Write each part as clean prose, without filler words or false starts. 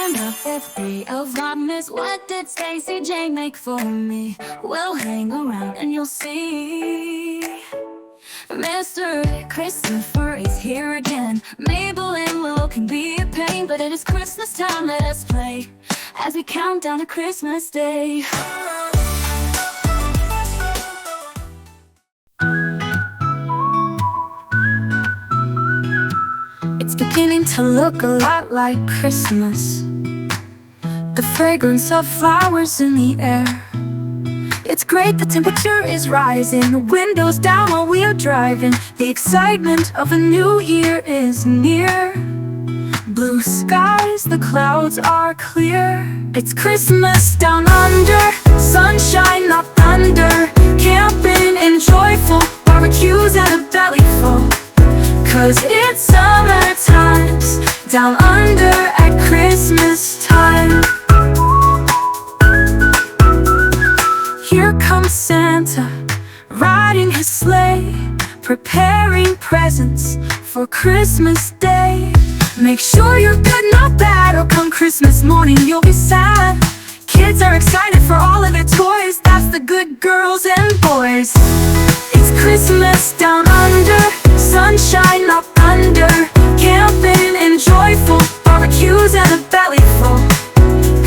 on the 5th day of Vlogmas. What did Stacey J make for me? Well, hang around and you'll see. Mr. Christopher is here again. Mabel and Willow can be a pain, but it is Christmas time, let us play as we count down to Christmas Day. It's beginning to look a lot like Christmas. The fragrance of flowers in the air. It's great, the temperature is rising. The windows down while we are driving. The excitement of a new year is near. Blue skies, the clouds are clear. It's Christmas down under, sunshine, not thunder. Camping and joyful, barbecues and a belly full. 'Cause it's summer times down under at Christmas time. Here comes Santa, riding his sleigh, preparing presents for Christmas Day. Make sure you're good, not bad, or come Christmas morning you'll be sad. Kids are excited for all of their toys, that's the good girls and boys. It's Christmas down under, sunshine, not thunder. Camping and joyful, barbecues and a belly full.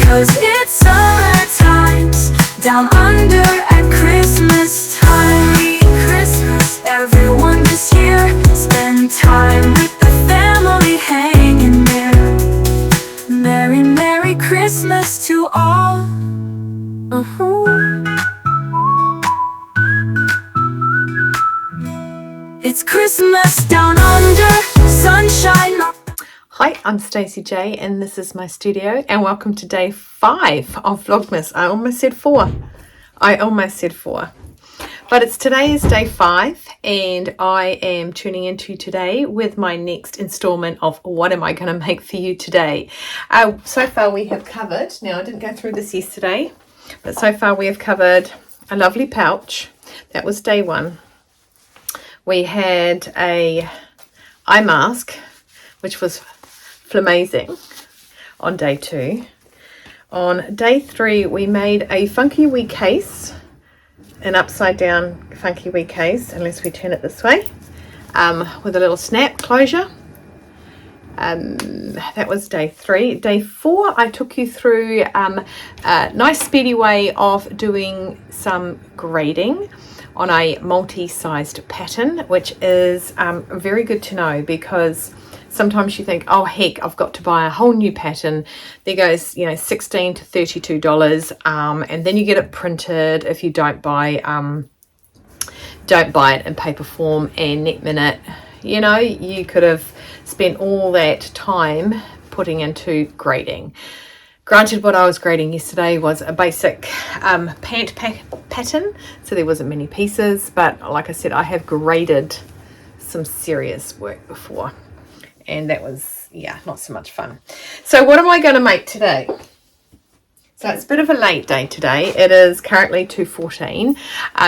'Cause it's summer times down under at Christmas time. Merry Christmas, everyone this year. Spend time with the family hanging there. Merry, Merry Christmas to all. It's Christmas down under, sunshine. Hi, I'm Stacey J and this is my studio, and welcome to day 5 of Vlogmas. I almost said 4. But today is day 5 and I am tuning into today with my next installment of what am I going to make for you today. So far we have covered, now I didn't go through this yesterday, but so far we have covered a lovely pouch. That was day 1. We had a eye mask, which was flamazing, on day 2. On day 3, we made a funky wee case, an upside down funky wee case, unless we turn it this way, with a little snap closure. That was day 3. Day 4, I took you through a nice speedy way of doing some grading on a multi-sized pattern, which is very good to know, because sometimes you think, oh heck, I've got to buy a whole new pattern. There goes, you know, $16 to $32, and then you get it printed if you don't buy it in paper form, and next minute, you know, you could have spent all that time putting into grading. Granted, what I was grading yesterday was a basic pant pattern, so there wasn't many pieces, but like I said, I have graded some serious work before, and that was, yeah, not so much fun. So what am I going to make today? So it's a bit of a late day today. It is currently 2:14.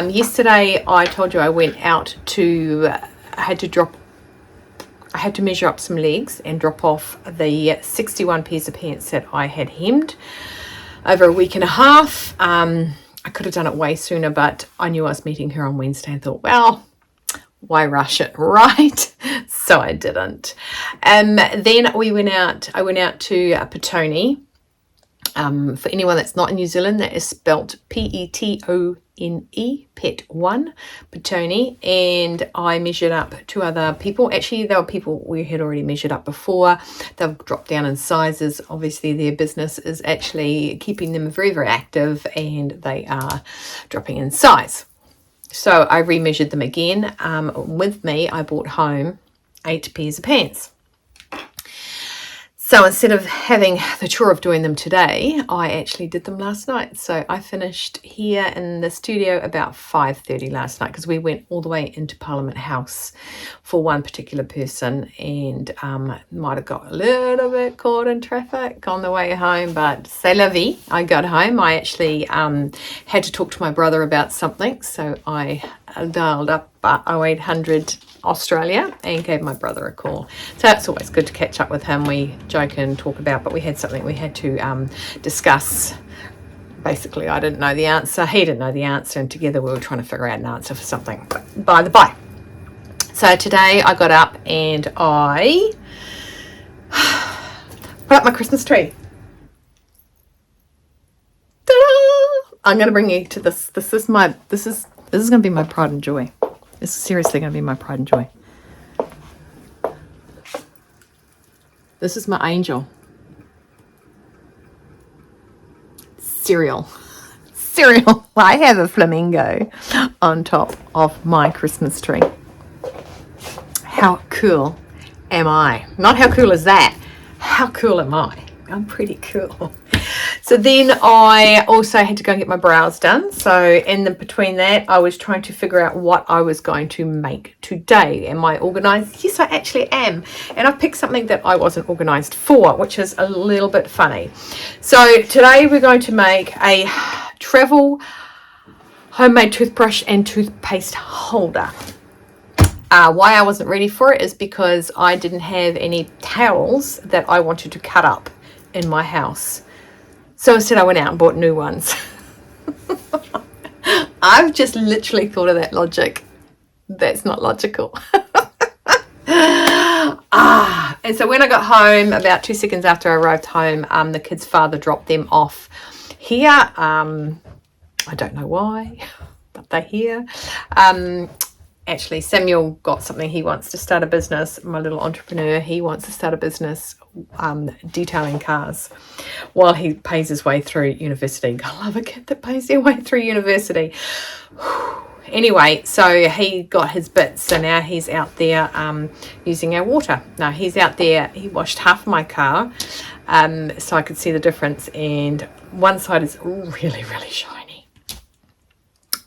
Yesterday I told you I went out to, I had to measure up some legs and drop off the 61 pairs of pants that I had hemmed over a week and a half. I could have done it way sooner, but I knew I was meeting her on Wednesday and thought, well, why rush it, right? So I didn't. Then I went out to Petone. For anyone that's not in New Zealand, that is spelt Petone, Pet1, Petone, and I measured up 2 other people. Actually, they were people we had already measured up before. They've dropped down in sizes. Obviously, their business is actually keeping them very, very active, and they are dropping in size. So I remeasured them again. With me, I brought home 8 pairs of pants. So instead of having the chore of doing them today, I actually did them last night. So I finished here in the studio about 5:30 last night, because we went all the way into Parliament House for one particular person, and might have got a little bit caught in traffic on the way home, but c'est la vie. I got home. I actually had to talk to my brother about something, so I dialed up but 0800 Australia, and gave my brother a call. So it's always good to catch up with him. We joke and talk about, but we had something we had to discuss. Basically, I didn't know the answer, he didn't know the answer, and together we were trying to figure out an answer for something. But by the by, so today I got up and I put up my Christmas tree. Ta-da! I'm going to bring you to this. This is going to be my pride and joy. This is seriously going to be my pride and joy. This is my angel. Cereal. I have a flamingo on top of my Christmas tree. How cool am I? Not how cool is that? How cool am I? I'm pretty cool. So then I also had to go and get my brows done. So between that, I was trying to figure out what I was going to make today. Am I organized? Yes, I actually am. And I've picked something that I wasn't organized for, which is a little bit funny. So today we're going to make a travel homemade toothbrush and toothpaste holder. Why I wasn't ready for it is because I didn't have any towels that I wanted to cut up in my house. So instead I went out and bought new ones. I've just literally thought of that logic. That's not logical. And so when I got home, about 2 seconds after I arrived home, the kid's father dropped them off here. I don't know why, but they're here. Actually, Samuel got something. He wants to start a business. My little entrepreneur, he wants to start a business detailing cars while he pays his way through university. I love a kid that pays their way through university. Anyway, so he got his bits. So now he's out there using our water. Now he's out there. He washed half of my car so I could see the difference. And one side is really, really shiny.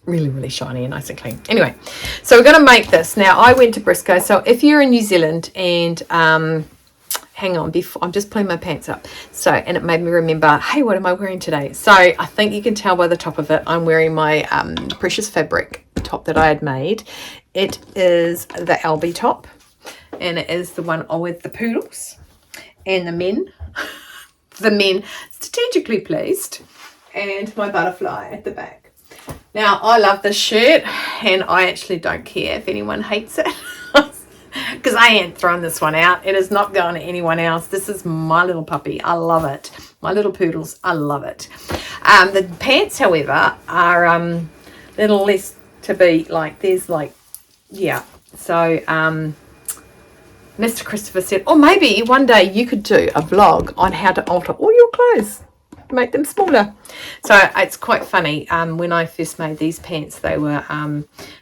Really shiny and nice and clean. Anyway, so we're going to make this. Now I went to Briscoe, so if you're in New Zealand and hang on, before I'm just pulling my pants up, so, and it made me remember, hey, what am I wearing today? So I think you can tell by the top of it, I'm wearing my precious fabric top that I had made. It is the Albie top, and it is the one with the poodles and the men strategically placed, and my butterfly at the back. Now, I love this shirt, and I actually don't care if anyone hates it, because I ain't throwing this one out. It is not going to anyone else. This is my little puppy. I love it. My little poodles, I love it. The pants, however, are a little less to be like, there's like, yeah. So, Mr. Christopher said, oh, maybe one day you could do a vlog on how to alter all your clothes. Make them smaller. So it's quite funny. When I first made these pants, they were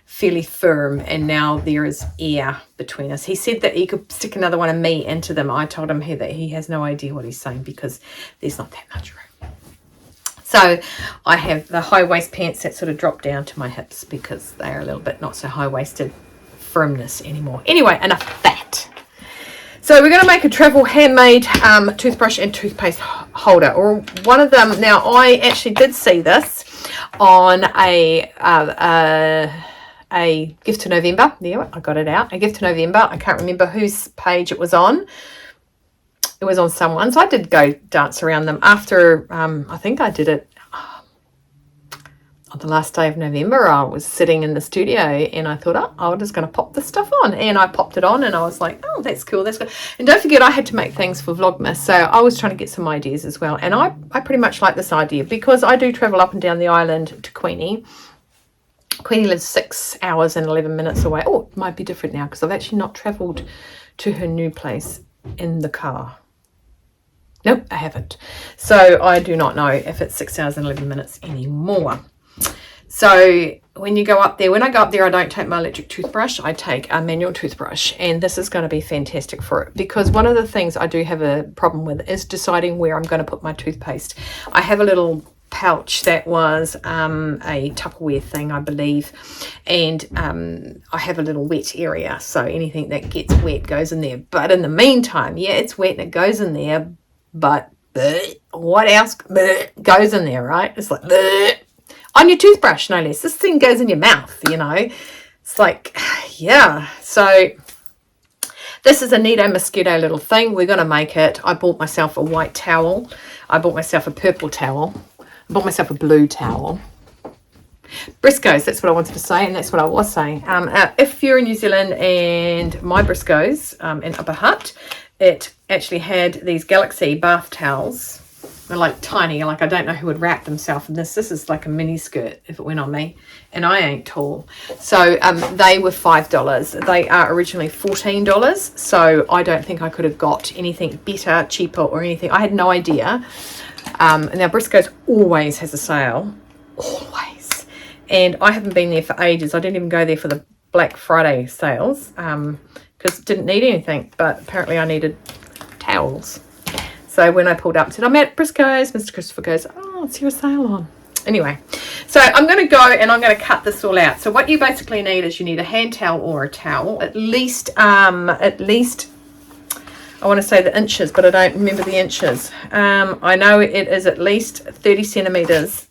fairly firm, and now there is air between us. He said that he could stick another one of me into them. I told him that he has no idea what he's saying because there's not that much room. So I have the high waist pants that sort of drop down to my hips because they are a little bit not so high waisted firmness anymore. Anyway, enough of that. So we're going to make a travel handmade toothbrush and toothpaste holder, or one of them. Now I actually did see this on a gift to November. There, I got it out. A gift to November. I can't remember whose page it was on. It was on someone. So I did go dance around them after. I think I did it on the last day of November. I was sitting in the studio and I thought, oh, I'm just going to pop this stuff on. And I popped it on and I was like, oh, that's cool. That's good. And don't forget, I had to make things for Vlogmas. So I was trying to get some ideas as well. And I pretty much like this idea because I do travel up and down the island to Queenie. Queenie lives 6 hours and 11 minutes away. Oh, it might be different now because I've actually not travelled to her new place in the car. Nope, I haven't. So I do not know if it's 6 hours and 11 minutes anymore. So when you go up there, when I go up there, I don't take my electric toothbrush. I take a manual toothbrush, and this is going to be fantastic for it because one of the things I do have a problem with is deciding where I'm going to put my toothpaste. I have a little pouch that was a Tupperware thing, I believe, and I have a little wet area, so anything that gets wet goes in there. But in the meantime, yeah, it's wet and it goes in there, but what else goes in there, right? It's like on your toothbrush, no less. This thing goes in your mouth, you know. It's like, yeah. So this is a neato mosquito little thing. We're going to make it. I bought myself a white towel. I bought myself a purple towel. I bought myself a blue towel. Briscoes, that's what I wanted to say, and that's what I was saying. If you're in New Zealand, and my Briscoes in Upper Hutt, it actually had these Galaxy bath towels. They're like tiny, like I don't know who would wrap themselves in this. This is like a mini skirt if it went on me, and I ain't tall. So they were $5. They are originally $14, so I don't think I could have got anything better, cheaper, or anything. I had no idea. Now Briscoes always has a sale, always, and I haven't been there for ages. I didn't even go there for the Black Friday sales because it didn't need anything, but apparently I needed towels. So when I pulled up and said, I'm at Briscoes, Mr. Christopher goes, oh, it's your sale on. Anyway, so I'm going to go and I'm going to cut this all out. So what you basically need is you need a hand towel or a towel, at least, I want to say the inches, but I don't remember the inches. I know it is at least 30 centimeters.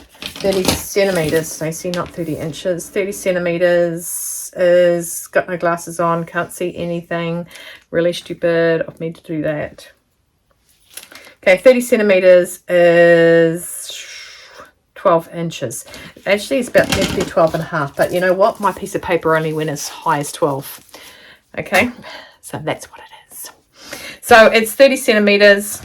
30 centimeters, Stacey, not 30 inches. 30 centimeters is, got my glasses on, can't see anything. Really stupid of me to do that. Okay, 30 centimeters is 12 inches. Actually, it's about meant to be 12 and a half, but you know what? My piece of paper only went as high as 12. Okay, so that's what it is. So it's 30 centimeters,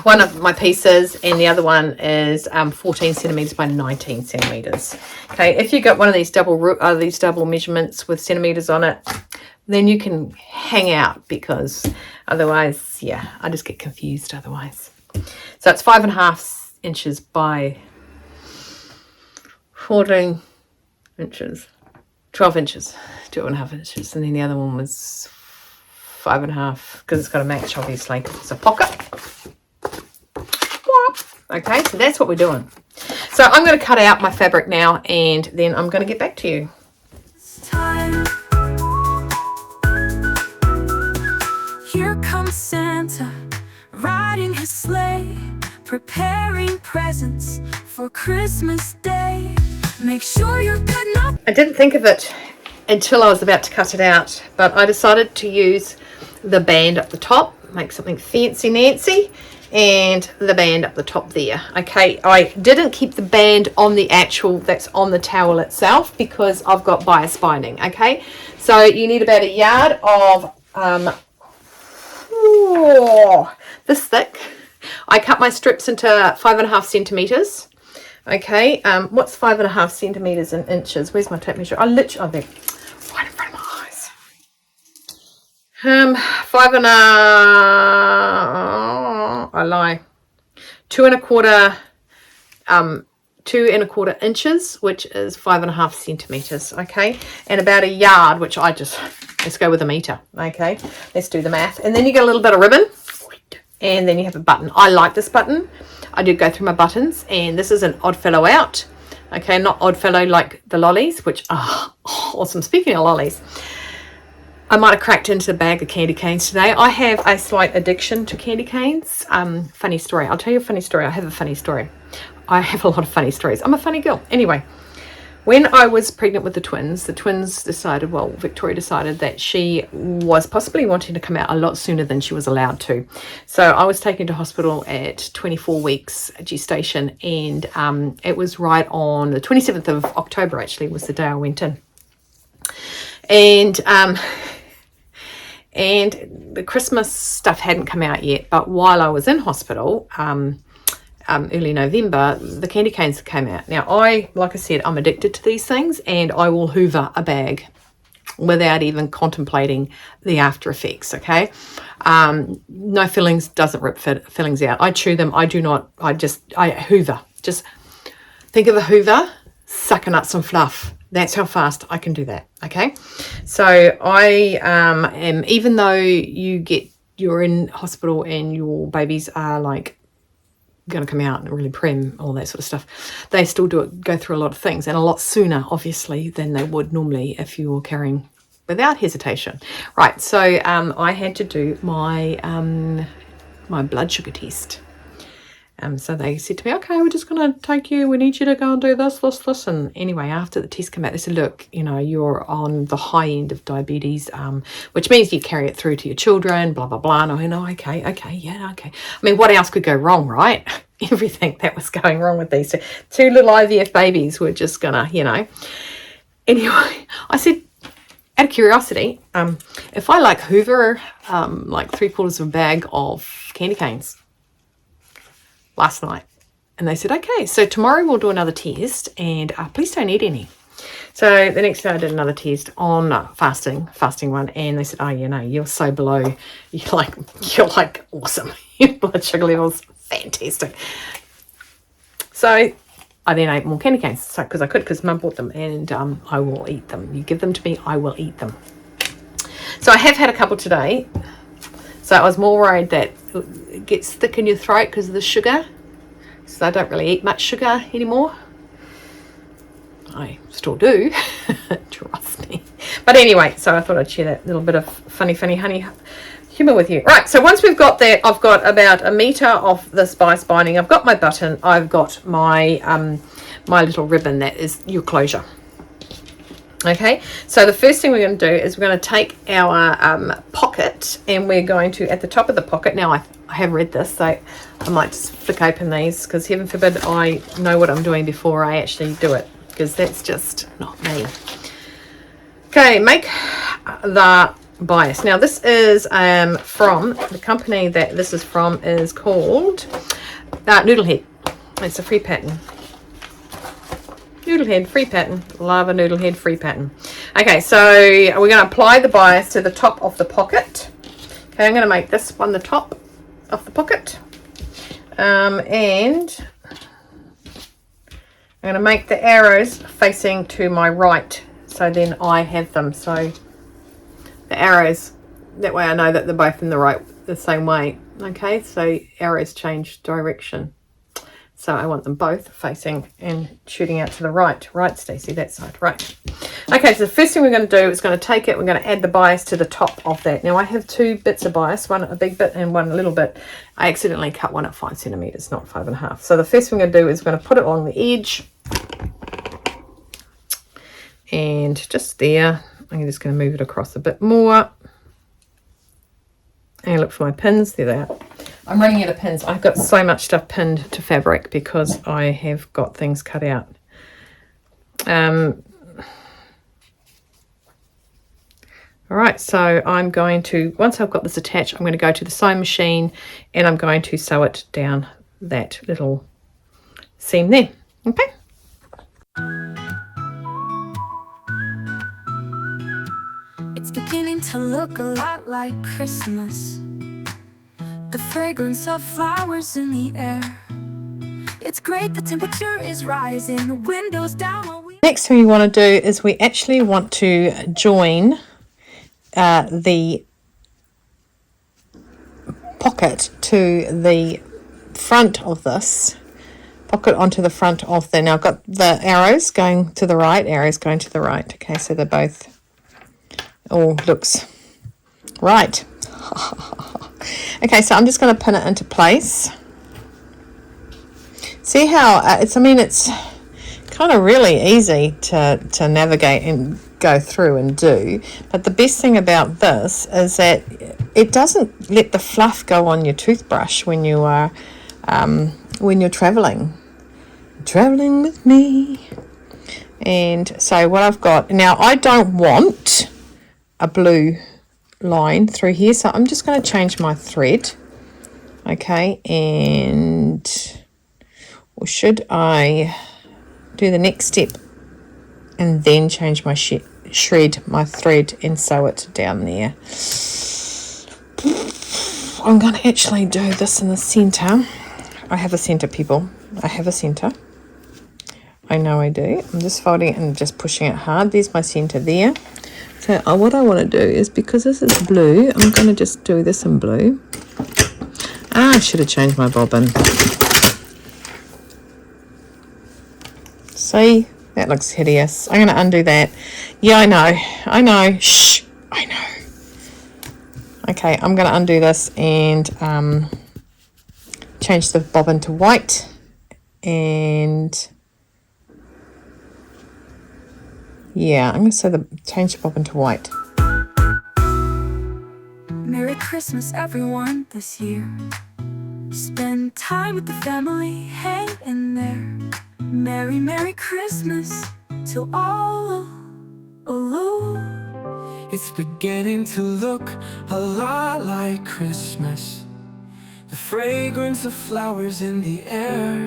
one of my pieces, and the other one is 14 centimeters by 19 centimeters. Okay, if you got one of these double measurements with centimeters on it, then you can hang out, because otherwise, yeah, I just get confused otherwise. So it's 5.5 inches by 14 inches, 12 inches, 2.5 inches, and then the other one was 5.5 because it's got to match, obviously, because it's a pocket. Okay, so that's what we're doing. So I'm going to cut out my fabric now, and then I'm going to get back to you. Here comes Santa, riding his sleigh, preparing presents for Christmas Day. Make sure you're good enough. I didn't think of it until I was about to cut it out, but I decided to use the band up the top, make something fancy Nancy, and the band up the top there. Okay, I didn't keep the band on the actual, that's on the towel itself, because I've got bias binding. Okay, so you need about a yard of this thick. I cut my strips into 5.5 centimeters. Okay, what's 5.5 centimeters in inches? Where's my tape measure? I literally, oh, there, right in front of my eyes. 5.5, I lie, 2.25, 2.25 inches, which is 5.5 centimeters. Okay, and about a yard, which I just, let's go with a meter. Okay, let's do the math. And then you get a little bit of ribbon, and then you have a button. I like this button. I did go through my buttons, and this is an odd fellow out. Okay, not odd fellow like the lollies, which are awesome. Speaking of lollies, I might have cracked into a bag of candy canes today. I have a slight addiction to candy canes. Funny story. I'll tell you a funny story. I have a funny story. I have a lot of funny stories. I'm a funny girl. Anyway, when I was pregnant with the twins decided, well, Victoria decided that she was possibly wanting to come out a lot sooner than she was allowed to. So I was taken to hospital at 24 weeks gestation, and it was right on the 27th of October, actually, was the day I went in. And the Christmas stuff hadn't come out yet, but while I was in hospital, early November, the candy canes came out. Now, like I said, I'm addicted to these things, and I will hoover a bag without even contemplating the after effects. Okay, no fillings, doesn't rip fillings out. I chew them. I do not. I hoover. Just think of a hoover sucking up some fluff. That's how fast I can do that. Okay, so I am, even though you're in hospital and your babies are like going to come out and really prim, all that sort of stuff, they still go through a lot of things, and a lot sooner, obviously, than they would normally if you were carrying without hesitation. Right, so I had to do my my blood sugar test. So they said to me, okay, we're just going to take you, we need you to go and do this. And anyway, after the test came out, they said, look, you know, you're on the high end of diabetes, which means you carry it through to your children, blah, blah, blah. And I went, oh, okay. I mean, what else could go wrong, right? Everything that was going wrong with these two little IVF babies were just going to, you know. Anyway, I said, out of curiosity, if I like hoover like 3/4 of a bag of candy canes last night, and they said, okay, so tomorrow we'll do another test, and please don't eat any. So the next day I did another test on fasting one, and they said, oh, you know, you're so below, you're like awesome. Your blood sugar levels fantastic. So I then ate more candy canes because I could, because Mum bought them, and I will eat them. You give them to me, I will eat them. So I have had a couple today. So I was more worried that it gets thick in your throat because of the sugar. So I don't really eat much sugar anymore. I still do, trust me. But anyway, so I thought I'd share that little bit of funny honey humour with you. Right, so once we've got that, I've got about 1 metre of the spice binding. I've got my button. I've got my my little ribbon that is your closure. Okay, so the first thing we're going to do is we're going to take our pocket, and we're going to, at the top of the pocket, now I have read this, so I might just flick open these, because heaven forbid I know what I'm doing before I actually do it, because that's just not me. Okay, make the bias. Now this is from the company that this is from is called Noodlehead. It's a free pattern. Noodlehead free pattern. Love a Noodlehead free pattern. Okay, so we're going to apply the bias to the top of the pocket. Okay, I'm going to make this one the top of the pocket, and I'm going to make the arrows facing to my right, so then I have them. So the arrows, that way I know that they're both in the same way. Okay, so arrows change direction. So I want them both facing and shooting out to the right. Right, Stacey, that side, right. Okay, so the first thing we're going to do is going to take it, we're going to add the bias to the top of that. Now I have 2 bits of bias, one a big bit and one a little bit. I accidentally cut one at 5 centimetres, not 5.5. So the first thing we're going to do is we're going to put it along the edge. And just there, I'm just going to move it across a bit more. And look for my pins, there they are. I'm running out of pins. I've got so much stuff pinned to fabric because I have got things cut out. All right, so I'm going to, once I've got this attached, I'm going to go to the sewing machine and I'm going to sew it down that little seam there. Okay. It's beginning to look a lot like Christmas. The fragrance of flowers in the air. It's great, the temperature is rising, the windows down. Next thing we want to do is we actually want to join the pocket to the front of this. Pocket onto the front of the, now I've got the arrows going to the right, arrows going to the right. Okay, so they're both, all looks right. Okay, so I'm just going to pin it into place. See how it's, I mean, it's kind of really easy to navigate and go through and do. But the best thing about this is that it doesn't let the fluff go on your toothbrush when you are when you're traveling with me. And so what I've got now, I don't want a blue line through here, so I'm just going to change my thread. Okay, and or should I do the next step and then change my shred my thread and sew it down there? I'm going to actually do this in the center. I have a center, people. I have a center. I know I do. I'm just folding it and just pushing it hard. There's my center there. So what I want to do is, because this is blue, I'm going to just do this in blue. I should have changed my bobbin. See, that looks hideous. I'm going to undo that. Yeah, I know. Shh, I know. Okay, I'm going to undo this and change the bobbin to white, and yeah, I'm going to change the bobbin to white. Merry Christmas, everyone, this year. Spend time with the family, hang in there. Merry, Merry Christmas to all. It's beginning to look a lot like Christmas. The fragrance of flowers in the air.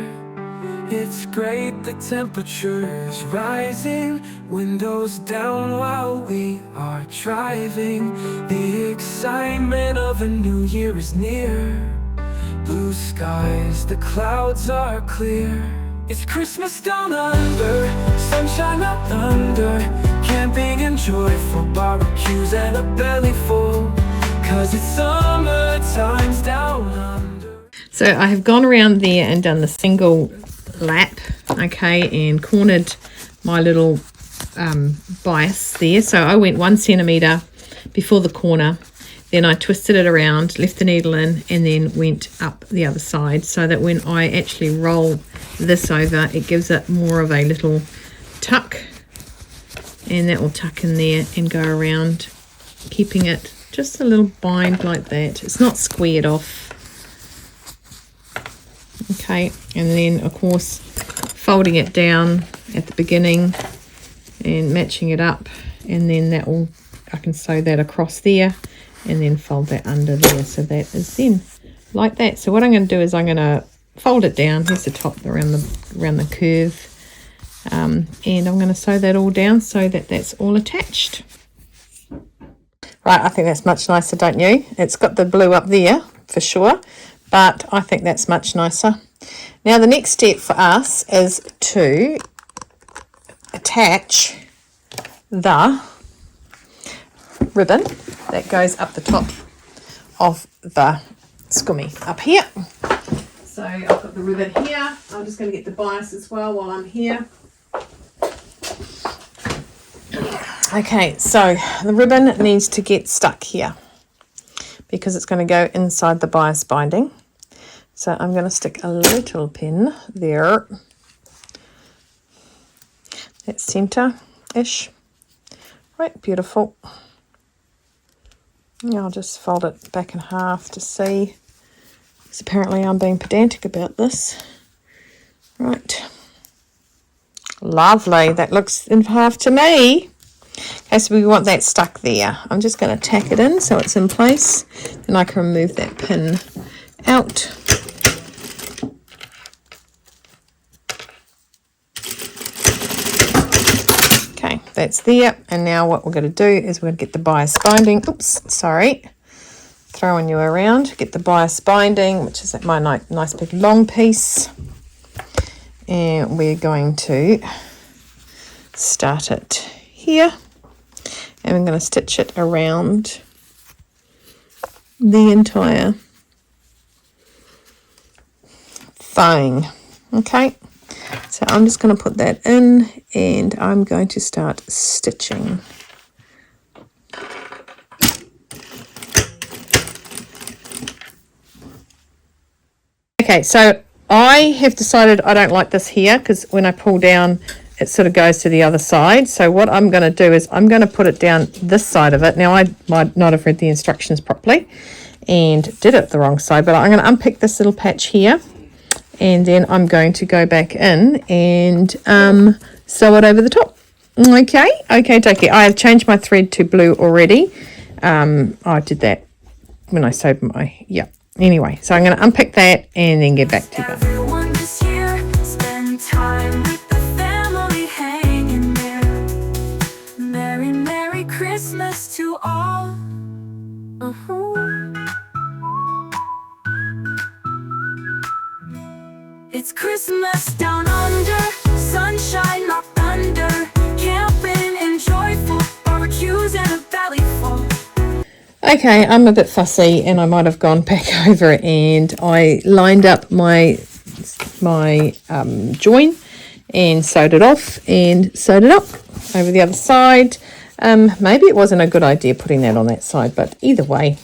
It's great, the temperature is rising. Windows down while we are driving. The excitement of a new year is near. Blue skies, the clouds are clear. It's Christmas down under, sunshine up thunder. Camping and joyful barbecues and a belly full. 'Cause it's summertime's down under. So I have gone around there and done the single lap, okay, and cornered my little bias there. So I went 1 centimetre before the corner, then I twisted it around, left the needle in, and then went up the other side, so that when I actually roll this over, it gives it more of a little tuck, and that will tuck in there and go around, keeping it just a little bind like that. It's not squared off. Okay, and then of course folding it down at the beginning and matching it up, and then that will, I can sew that across there and then fold that under there, so that is then like that. So what I'm going to do is I'm going to fold it down. Here's the top around the curve, and I'm going to sew that all down so that that's all attached. Right, I think that's much nicer, don't you? It's got the blue up there for sure, but I think that's much nicer. Now the next step for us is to attach the ribbon that goes up the top of the scummy up here. So I've got the ribbon here. I'm just going to get the bias as well while I'm here. Okay, so the ribbon needs to get stuck here because it's going to go inside the bias binding. So I'm going to stick a little pin there. That's centre-ish. Right, beautiful. Now I'll just fold it back in half to see, because apparently I'm being pedantic about this. Right. Lovely. That looks in half to me. Okay, so we want that stuck there. I'm just going to tack it in so it's in place. Then I can remove that pin out. Okay, that's there. And now what we're going to do is we're going to get the bias binding. Oops, sorry. Throwing you around. Get the bias binding, which is my nice big long piece. And we're going to start it here. And I'm going to stitch it around the entire thing. Okay, so I'm just going to put that in and I'm going to start stitching. Okay, so I have decided I don't like this here because when I pull down it sort of goes to the other side. So what I'm going to do is I'm going to put it down this side of it. Now I might not have read the instructions properly and did it the wrong side, but I'm going to unpick this little patch here and then I'm going to go back in and sew it over the top. Okay, dokie. I have changed my thread to blue already. I did that when I sewed my, yeah. Anyway, so I'm going to unpick that and then get back to that. Everyone this year, spend time with the family, hang in there. Merry, Merry Christmas to all. It's Christmas down under, sunshine up thunder, camping and joyful barbecues and a belly full. Okay, I'm a bit fussy and I might have gone back over and I lined up my join and sewed it off and sewed it up over the other side. Maybe it wasn't a good idea putting that on that side, but either way.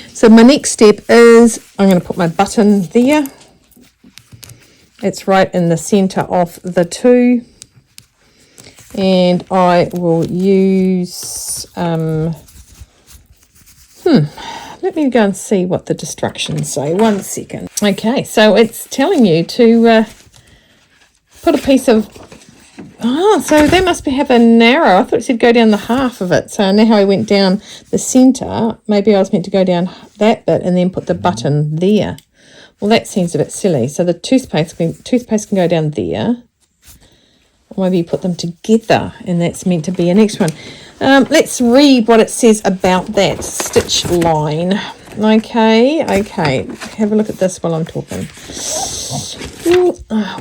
So my next step is I'm going to put my button there It's right in the center of the two. And I will use, let me go and see what the instructions say. 1 second. Okay, so it's telling you to put a piece of, so they must have a narrow. I thought it said go down the half of it. So now I went down the center. Maybe I was meant to go down that bit and then put the button there. Well, that seems a bit silly. So the toothpaste can go down there. Or maybe you put them together and that's meant to be an extra one. Let's read what it says about that stitch line. Okay. Have a look at this while I'm talking.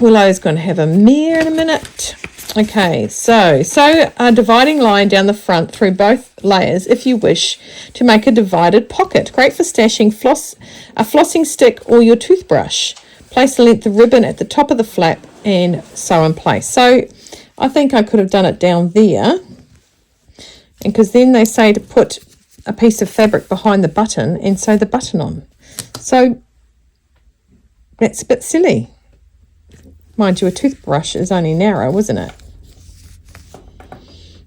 Willow's going to have a mirror in a minute. Okay, so sew a dividing line down the front through both layers if you wish to make a divided pocket. Great for stashing a flossing stick or your toothbrush. Place the length of ribbon at the top of the flap and sew in place. So I think I could have done it down there. And because then they say to put a piece of fabric behind the button and sew the button on. So that's a bit silly. Mind you, a toothbrush is only narrow, isn't it?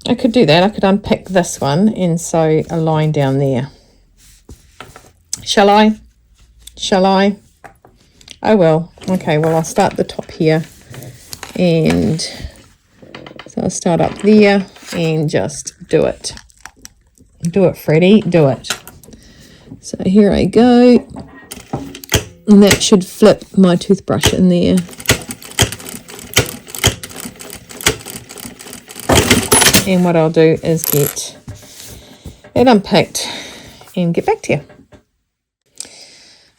I could do that. I could unpick this one and sew a line down there. Shall I? Oh well. Okay, well I'll start the top here. And so I'll start up there and just do it. Do it, Freddie. Do it. So here I go. And that should flip my toothbrush in there. And what I'll do is get it unpicked and get back to you.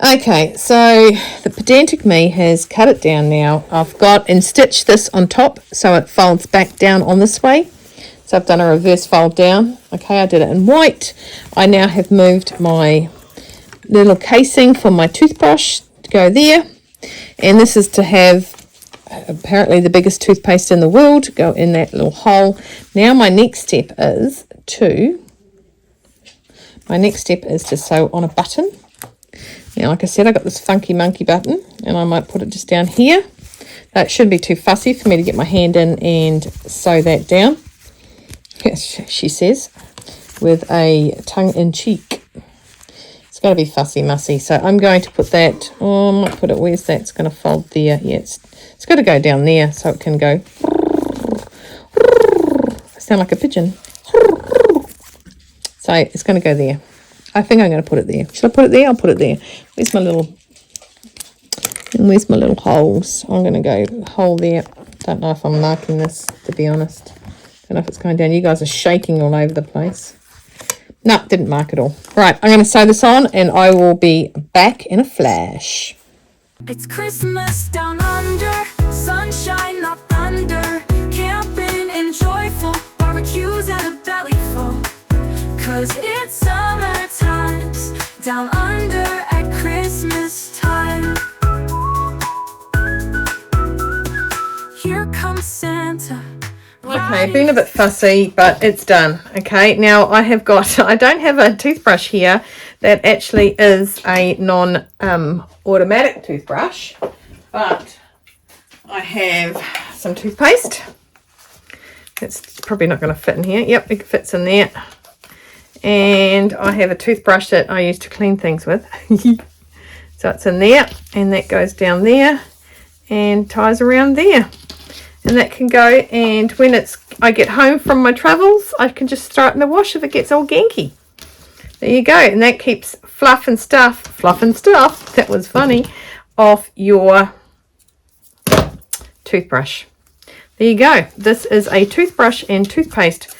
Okay, so the pedantic me has cut it down now. I've got and stitched this on top so it folds back down on this way. So I've done a reverse fold down. Okay, I did it in white. I now have moved my little casing for my toothbrush to go there. And this is to have apparently the biggest toothpaste in the world to go in that little hole. Now my next step is to sew on a button. Now, like I said, I got this funky monkey button and I might put it just down here. That shouldn't be too fussy for me to get my hand in and sew that down. She says, with a tongue in cheek. It's got to be fussy mussy. So I'm going to put that, I might put it, where's that? It's going to fold there. Yeah, it's got to go down there so it can go. Sound like a pigeon. So it's going to go there. I think I'm going to put it there. Should I put it there? I'll put it there. Where's my little holes? I'm going to go hole there. Don't know if I'm marking this, to be honest. Don't know if it's going down. You guys are shaking all over the place. No, didn't mark it all. Right, I'm going to sew this on and I will be back in a flash. It's Christmas down under, sunshine not thunder, camping and joyful, barbecues and a belly full. 'Cause it's summer times down under at Christmas time. Here comes Santa. Okay, been a bit fussy, but it's done. Okay, now I don't have a toothbrush here that actually is a non-automatic toothbrush, but I have some toothpaste. It's probably not going to fit in here. Yep, it fits in there. And I have a toothbrush that I use to clean things with. So it's in there, and that goes down there and ties around there. And that can go, and when I get home from my travels, I can just throw it in the wash if it gets all ganky. There you go. And that keeps fluff and stuff, that was funny, off your toothbrush. There you go. This is a toothbrush and toothpaste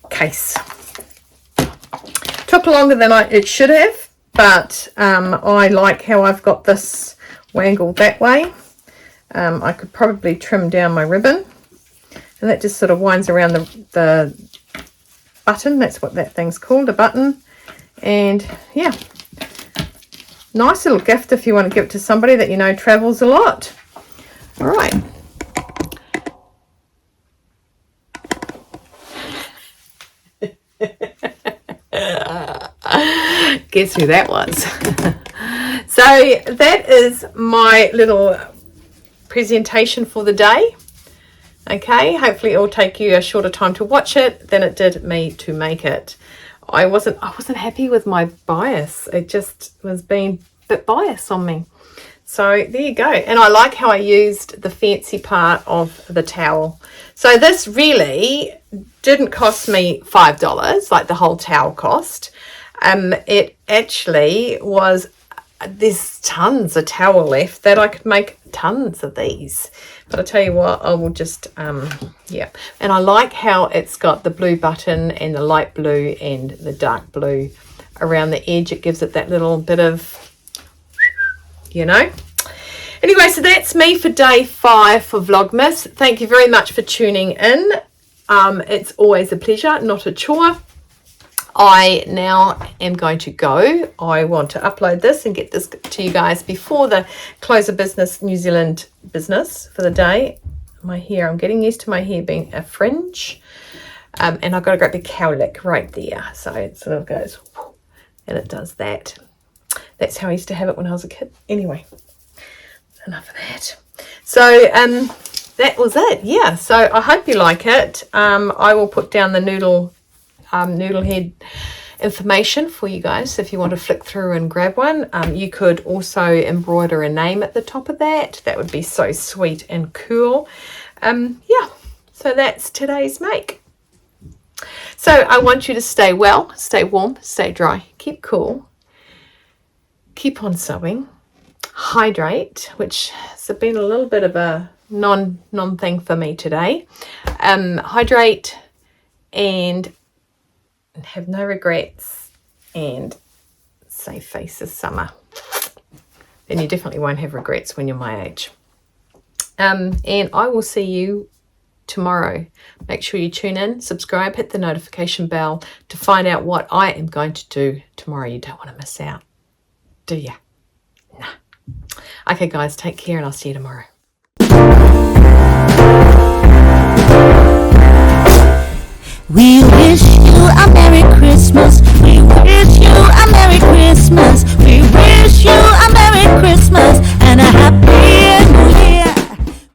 case. Took longer than it should have, but I like how I've got this wangled that way. I could probably trim down my ribbon, and that just sort of winds around the button. That's what that thing's called, a button. And yeah, nice little gift if you want to give it to somebody that you know travels a lot. All right. Guess who that was? So that is my little presentation for the day. Okay, hopefully it will take you a shorter time to watch it than it did me to make it. I wasn't happy with my bias. It just was being a bit biased on me. So there you go. And I like how I used the fancy part of the towel. So this really didn't cost me $5 like the whole towel cost. It actually was, there's tons of towel left that I could make tons of these. But I tell you what, I will just, yeah. And I like how it's got the blue button and the light blue and the dark blue around the edge. It gives it that little bit of, you know. Anyway, so that's me for day 5 for Vlogmas. Thank you very much for tuning in. It's always a pleasure, not a chore. I now am going to go. I want to upload this and get this to you guys before the close of business, New Zealand business for the day. My hair, I'm getting used to my hair being a fringe. And I've got a great big cowlick right there. So it sort of goes, and it does that. That's how I used to have it when I was a kid. Anyway, enough of that. So that was it. Yeah, so I hope you like it. I will put down the noodle head information for you guys if you want to flick through and grab one. You could also embroider a name at the top of that. That would be so sweet and cool. Yeah, so that's today's make. So I want you to stay well, stay warm, stay dry, keep cool, keep on sewing, hydrate, which has been a little bit of a non thing for me today. Hydrate and have no regrets and save face this summer. Then you definitely won't have regrets when you're my age. And I will see you tomorrow. Make sure you tune in, subscribe, hit the notification bell to find out what I am going to do tomorrow. You don't want to miss out, do you? Nah. Okay guys, take care and I'll see you tomorrow. We